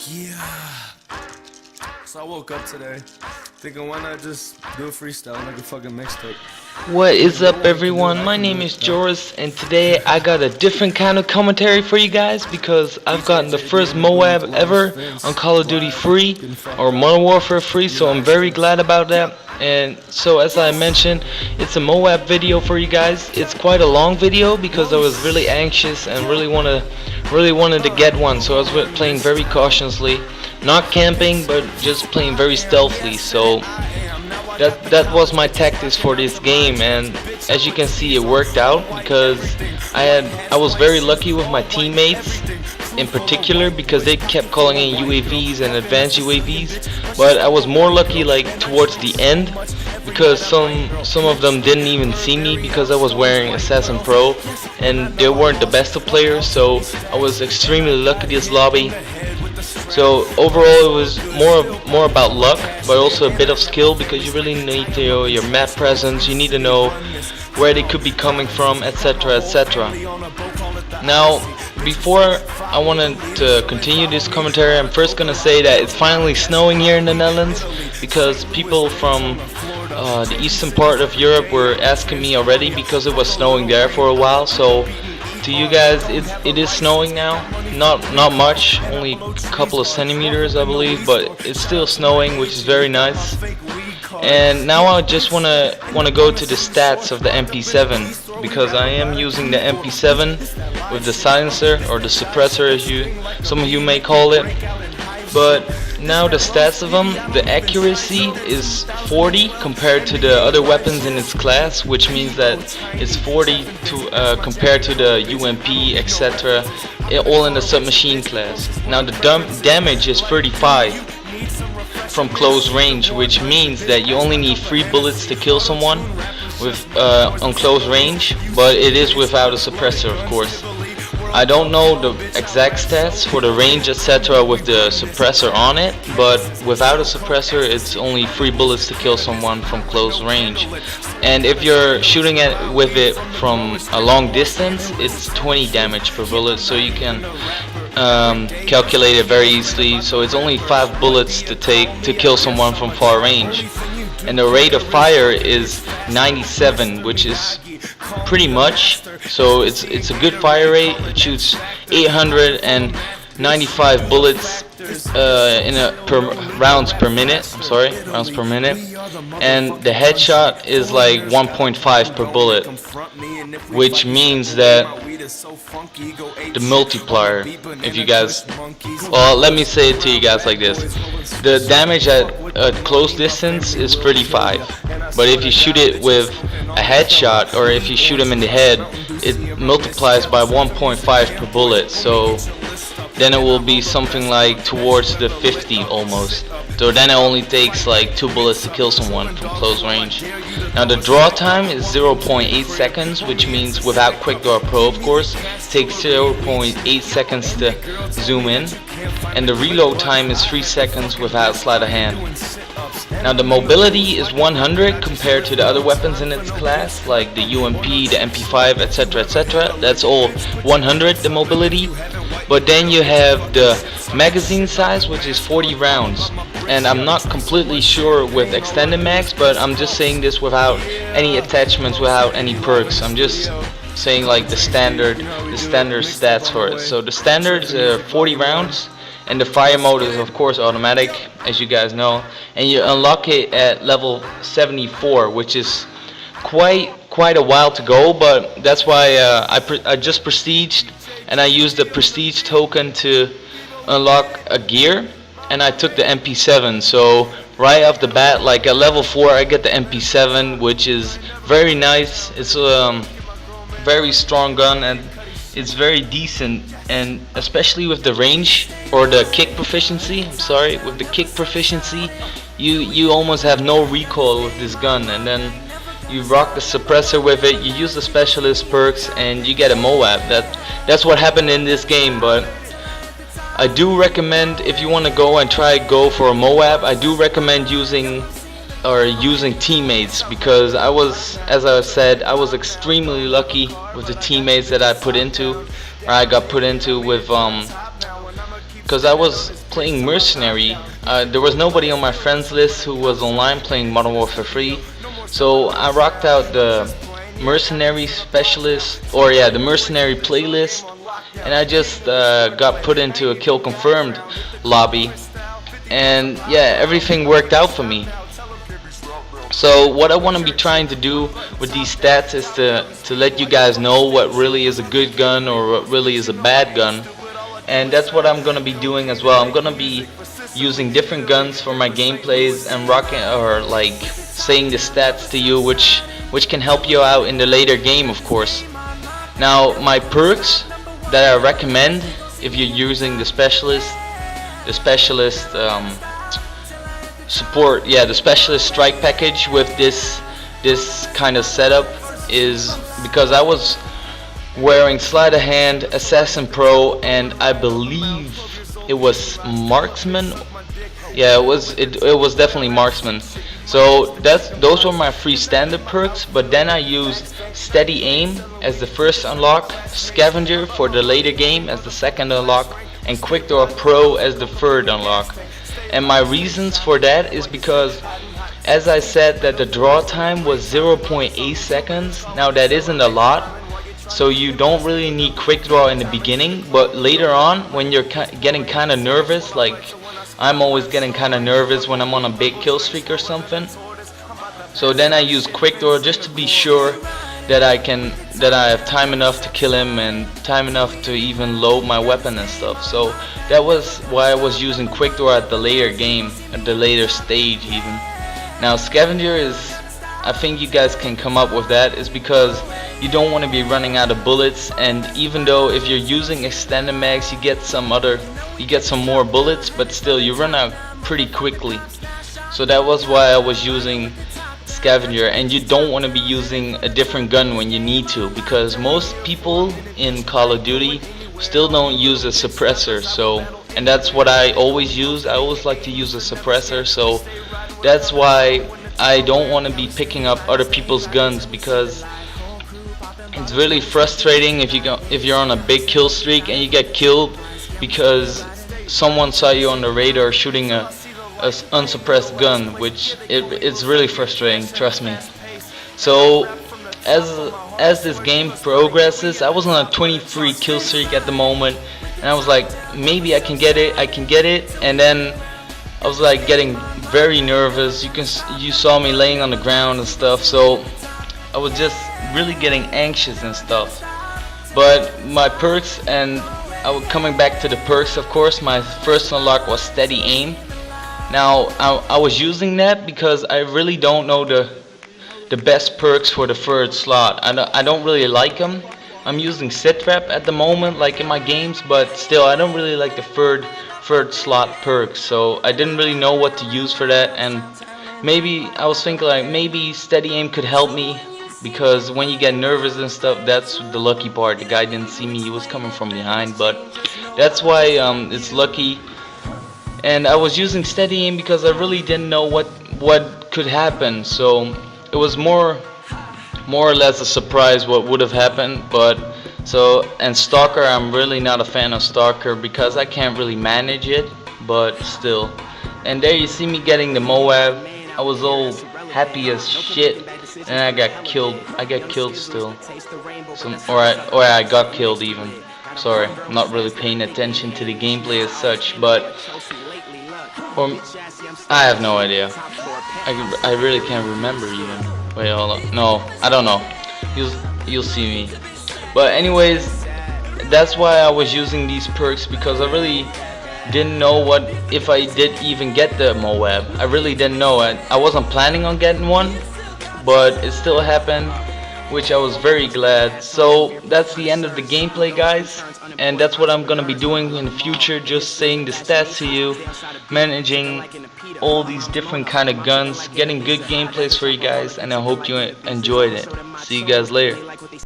Yeah. So I woke up today thinking, why not just do a freestyle like a fucking mixtape? What is up, everyone? My name is Joris, and today I got a different kind of commentary for you guys because I've gotten the first MOAB ever on Call of Duty free or Modern Warfare free, so I'm very glad about that. And so, as I mentioned, it's a MOAB video for you guys. It's quite a long video because I was really anxious and really wanted to get one, so I was playing very cautiously, not camping, but just playing very stealthily. So that was my tactics for this game, and as you can see, it worked out because I was very lucky with my teammates in particular because they kept calling in UAVs and advanced UAVs, but I was more lucky like towards the end because some of them didn't even see me because I was wearing Assassin Pro and they weren't the best of players, so I was extremely lucky this lobby. So overall, it was more about luck, but also a bit of skill because you really need to know your map presence. You need to know where they could be coming from, etc., etc. Now, before I wanted to continue this commentary, I'm first gonna say that it's finally snowing here in the Netherlands because people from the eastern part of Europe were asking me already because it was snowing there for a while. So to you guys, it is snowing now. Not much, only a couple of centimeters, I believe, but it's still snowing, which is very nice. And now I just wanna go to the stats of the MP7 because I am using the MP7 with the silencer or the suppressor, as some of you may call it. But now the stats of them, the accuracy is 40 compared to the other weapons in its class, which means that it's 40 to compared to the UMP, etc., all in the submachine class. Now the damage is 35 from close range, which means that you only need 3 bullets to kill someone with on close range, but it is without a suppressor, of course. I don't know the exact stats for the range, etc., with the suppressor on it, but without a suppressor, it's only 3 bullets to kill someone from close range. And if you're shooting with it from a long distance, it's 20 damage per bullet, so you can calculate it very easily. So it's only 5 bullets to take to kill someone from far range. And the rate of fire is 97, which is pretty much, so it's a good fire rate. It shoots 895 bullets rounds per minute. I'm sorry, rounds per minute, and the headshot is like 1.5 per bullet, which means that the multiplier, if you guys, well, let me say it to you guys like this: the damage at close distance is 35, but if you shoot it with a headshot or if you shoot him in the head, it multiplies by 1.5 per bullet. So then it will be something like towards the 50 almost. So then it only takes like 2 bullets to kill someone from close range. Now the draw time is 0.8 seconds, which means without Quick Draw Pro, of course, it takes 0.8 seconds to zoom in. And the reload time is 3 seconds without sleight of hand. Now the mobility is 100 compared to the other weapons in its class, like the UMP, the MP5, etc., etc. That's all 100, the mobility. But then you have the magazine size, which is 40 rounds. And I'm not completely sure with extended mags, but I'm just saying this without any attachments, without any perks. I'm just saying like the standard stats for it. So the standard is 40 rounds. And the fire mode is of course automatic, as you guys know, and you unlock it at level 74, which is quite a while to go. But that's why I just prestiged, and I used the prestige token to unlock a gear, and I took the MP7. So right off the bat, like at level 4, I get the MP7, which is very nice. It's a very strong gun and it's very decent, and especially with the range or the kick proficiency. I'm sorry, with the kick proficiency, you almost have no recoil with this gun, and then you rock the suppressor with it. You use the specialist perks, and you get a MOAB. That's what happened in this game. But I do recommend, if you want to go for a MOAB, I do recommend using teammates, because as I said, I was extremely lucky with the teammates that I got put into with because I was playing Mercenary. There was nobody on my friends list who was online playing Modern Warfare 3, so I rocked out the Mercenary Specialist, or yeah, the Mercenary playlist, and I just got put into a kill confirmed lobby, and yeah, everything worked out for me. So what I want to be trying to do with these stats is to let you guys know what really is a good gun or what really is a bad gun, and that's what I'm gonna be doing as well. I'm gonna be using different guns for my gameplays and rocking or like saying the stats to you, which can help you out in the later game, of course. Now, my perks that I recommend if you're using the specialist support, yeah, the specialist strike package with this kind of setup is because I was wearing sleight of hand, assassin pro, and I believe it was marksman. Yeah, it was definitely marksman. So those were my free standard perks, but then I used steady aim as the first unlock, scavenger for the later game as the second unlock, and quick draw pro as the third unlock. And my reasons for that is because, as I said, that the draw time was 0.8 seconds. Now that isn't a lot, so you don't really need quick draw in the beginning, but later on when you're getting kind of nervous, like I'm always getting kind of nervous when I'm on a big kill streak or something, so then I use quick draw just to be sure that I have time enough to kill him and time enough to even load my weapon and stuff. So that was why I was using quick draw at the later game, at the later stage even. Now scavenger is, I think you guys can come up with that, is because you don't want to be running out of bullets, and even though if you're using extended mags you get some more bullets, but still you run out pretty quickly. So that was why I was using scavenger. And you don't want to be using a different gun when you need to, because most people in Call of Duty still don't use a suppressor. So, and that's what I always use. I always like to use a suppressor, so that's why I don't want to be picking up other people's guns, because it's really frustrating if you're on a big kill streak and you get killed because someone saw you on the radar shooting a unsuppressed gun, which it's really frustrating, trust me. So as this game progresses, I was on a 23 kill streak at the moment, and I was like, maybe I can get it, and then I was like getting very nervous. You saw me laying on the ground and stuff, so I was just really getting anxious and stuff. But my perks, and I was coming back to the perks, of course, my first unlock was steady aim. Now I was using that because I really don't know the best perks for the third slot. I don't really like them. I'm using sit trap at the moment, like in my games, but still I don't really like the third slot perks. So I didn't really know what to use for that, and maybe I was thinking like maybe steady aim could help me, because when you get nervous and stuff, that's the lucky part. The guy didn't see me, he was coming from behind, but that's why it's lucky. And I was using steady aim because I really didn't know what could happen, so it was more or less a surprise what would have happened. But so, and Stalker, I'm really not a fan of Stalker because I can't really manage it, but still. And there you see me getting the MOAB. I was all happy as shit, and I got killed. I got killed still. Or I got killed even. Sorry, I'm not really paying attention to the gameplay as such, but I have no idea. I really can't remember even. Wait, hold on. No, I don't know. You'll see me. But anyways, that's why I was using these perks, because I really didn't know what if I did even get the MOAB. I really didn't know. I wasn't planning on getting one, but it still happened, which I was very glad. So that's the end of the gameplay, guys, and that's what I'm gonna be doing in the future, just saying the stats to you, managing all these different kind of guns, getting good gameplays for you guys, and I hope you enjoyed it. See you guys later.